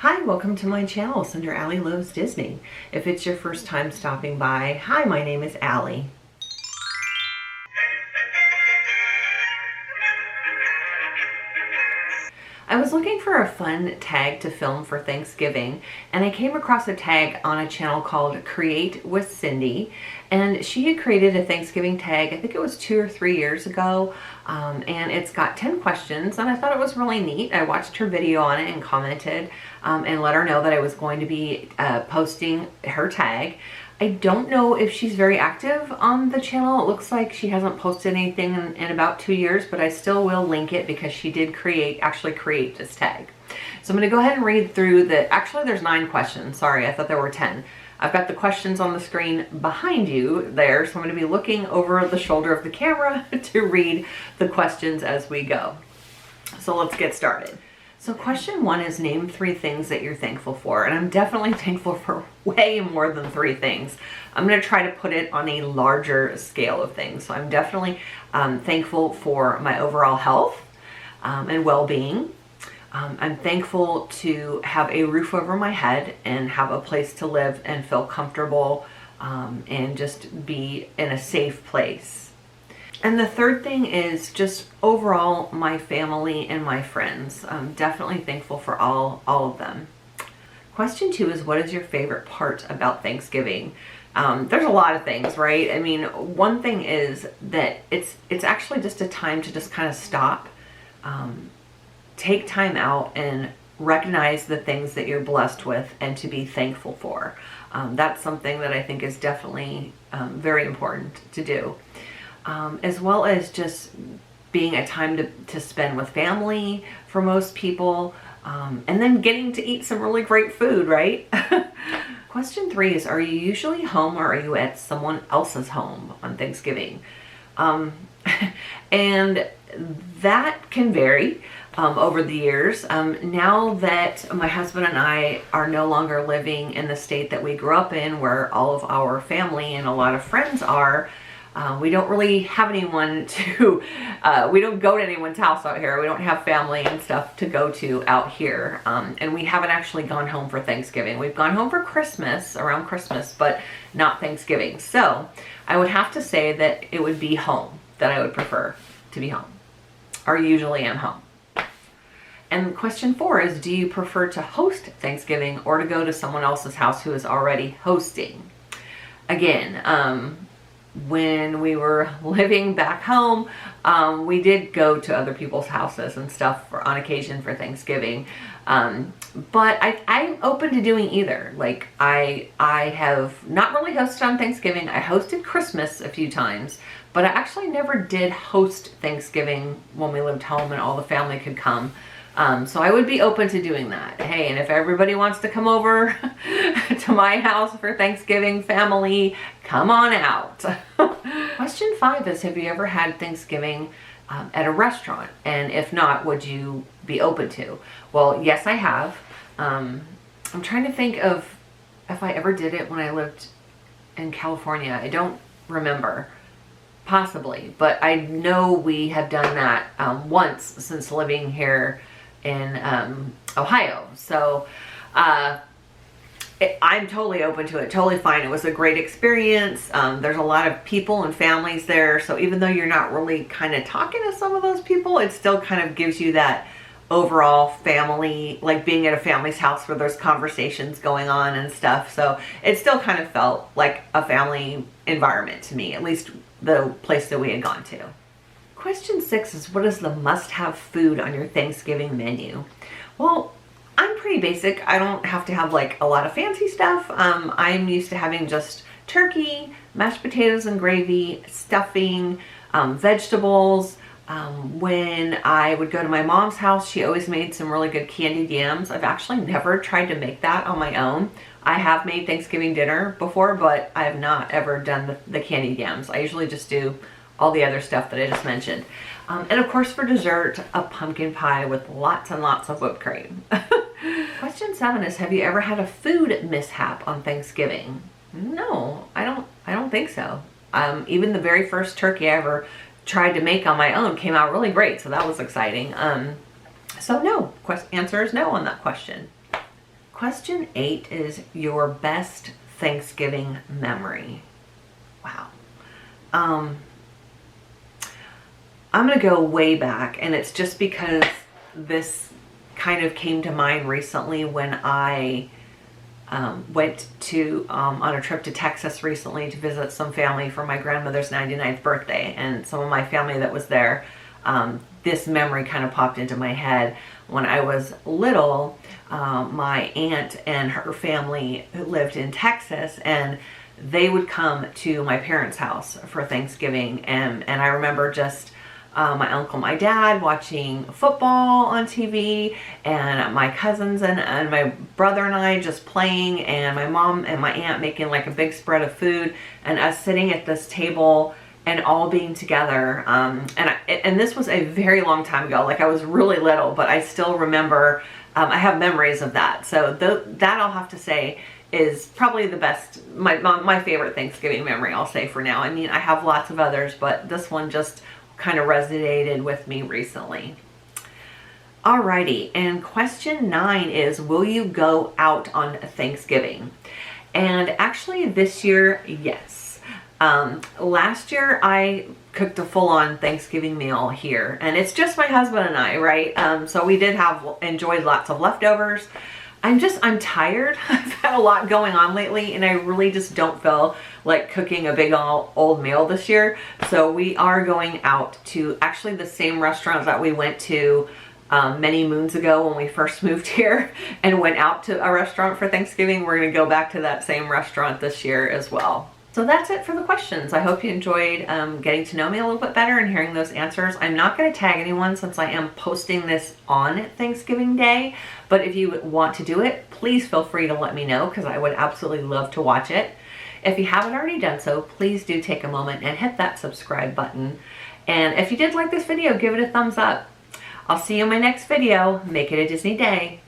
Hi, welcome to my channel, Cinder Allie Loves Disney. If it's your first time stopping by, hi, my name is Allie. I was looking for a fun tag to film for Thanksgiving, and I came across a tag on a channel called Create with Cindy, and she had created a Thanksgiving tag, I think it was 2 or 3 years ago, and it's got 10 questions, and I thought it was really neat. I watched her video on it and commented and let her know that I was going to be posting her tag. I don't know if she's very active on the channel. It looks like she hasn't posted anything in about 2 years, but I still will link it because she did actually create this tag. So I'm going to go ahead and read through actually there's 9 questions. Sorry, I thought there were 10. I've got the questions on the screen behind you there, so I'm going to be looking over the shoulder of the camera to read the questions as we go. So let's get started. So question 1 is name 3 things that you're thankful for. And I'm definitely thankful for way more than 3 things. I'm going to try to put it on a larger scale of things. So I'm definitely thankful for my overall health and well-being. I'm thankful to have a roof over my head and have a place to live and feel comfortable and just be in a safe place. And the third thing is just overall my family and my friends. I'm definitely thankful for all of them. Question 2 is, what is your favorite part about Thanksgiving? There's a lot of things, right? I mean, one thing is that it's actually just a time to just kind of stop, take time out and recognize the things that you're blessed with and to be thankful for. That's something that I think is definitely very important to do. As well as just being a time to spend with family for most people, and then getting to eat some really great food, right? Question 3 is, are you usually home or are you at someone else's home on Thanksgiving? And that can vary over the years. Now that my husband and I are no longer living in the state that we grew up in, where all of our family and a lot of friends are, we don't really have anyone to, we don't go to anyone's house out here. We don't have family and stuff to go to out here. And we haven't actually gone home for Thanksgiving. We've gone home for Christmas, around Christmas, but not Thanksgiving. So I would have to say that it would be home, that I would prefer to be home, or usually am home. And question 4 is, do you prefer to host Thanksgiving or to go to someone else's house who is already hosting? Again, when we were living back home, we did go to other people's houses and stuff on occasion for Thanksgiving. But I'm open to doing either. Like I have not really hosted on Thanksgiving. I hosted Christmas a few times, but I actually never did host Thanksgiving when we lived home and all the family could come. So I would be open to doing that. Hey, and if everybody wants to come over to my house for Thanksgiving, family, come on out. Question 5 is, have you ever had Thanksgiving at a restaurant? And if not, would you be open to? Well, yes, I have. I'm trying to think of if I ever did it when I lived in California. I don't remember. Possibly, but I know we have done that once since living here in Ohio. So I'm totally open to it, totally fine. It was a great experience. There's a lot of people and families there, so even though you're not really kind of talking to some of those people, it still kind of gives you that overall family, like being at a family's house where there's conversations going on and stuff. So it still kind of felt like a family environment to me, at least the place that we had gone to. Question 6 is, what is the must-have food on your Thanksgiving menu? Well, I'm pretty basic. I don't have to have like a lot of fancy stuff. I'm used to having just turkey, mashed potatoes and gravy, stuffing, vegetables. When I would go to my mom's house, she always made some really good candied yams. I've actually never tried to make that on my own. I have made Thanksgiving dinner before, but I have not ever done the candied yams. I usually just do all the other stuff that I just mentioned. And of course for dessert, a pumpkin pie with lots and lots of whipped cream. Question 7 is, have you ever had a food mishap on Thanksgiving? No, I don't think so. Even the very first turkey I ever tried to make on my own came out really great, so that was exciting. So no, answer is no on that question. question 8 is your best Thanksgiving memory. Wow. I'm going to go way back, and it's just because this kind of came to mind recently when I went to on a trip to Texas recently to visit some family for my grandmother's 99th birthday, and some of my family that was there. This memory kind of popped into my head. When I was little, my aunt and her family lived in Texas, and they would come to my parents' house for Thanksgiving, and I remember just my uncle, my dad watching football on TV, and my cousins and my brother and I just playing, and my mom and my aunt making like a big spread of food, and us sitting at this table and all being together. And this was a very long time ago. Like, I was really little, but I still remember, I have memories of that. So that I'll have to say is probably the best, my favorite Thanksgiving memory, I'll say for now. I mean, I have lots of others, but this one just kind of resonated with me recently. Alrighty, and question 9 is, will you go out on Thanksgiving? And actually this year, yes. Last year I cooked a full-on Thanksgiving meal here, and it's just my husband and I, right? So we did enjoyed lots of leftovers. I'm tired. I've had a lot going on lately, and I really just don't feel like cooking a big old meal this year. So we are going out to actually the same restaurant that we went to many moons ago when we first moved here and went out to a restaurant for Thanksgiving. We're going to go back to that same restaurant this year as well. So that's it for the questions. I hope you enjoyed getting to know me a little bit better and hearing those answers. I'm not going to tag anyone since I am posting this on Thanksgiving Day, but if you want to do it, please feel free to let me know, because I would absolutely love to watch it. If you haven't already done so, please do take a moment and hit that subscribe button. And if you did like this video, give it a thumbs up. I'll see you in my next video. Make it a Disney day.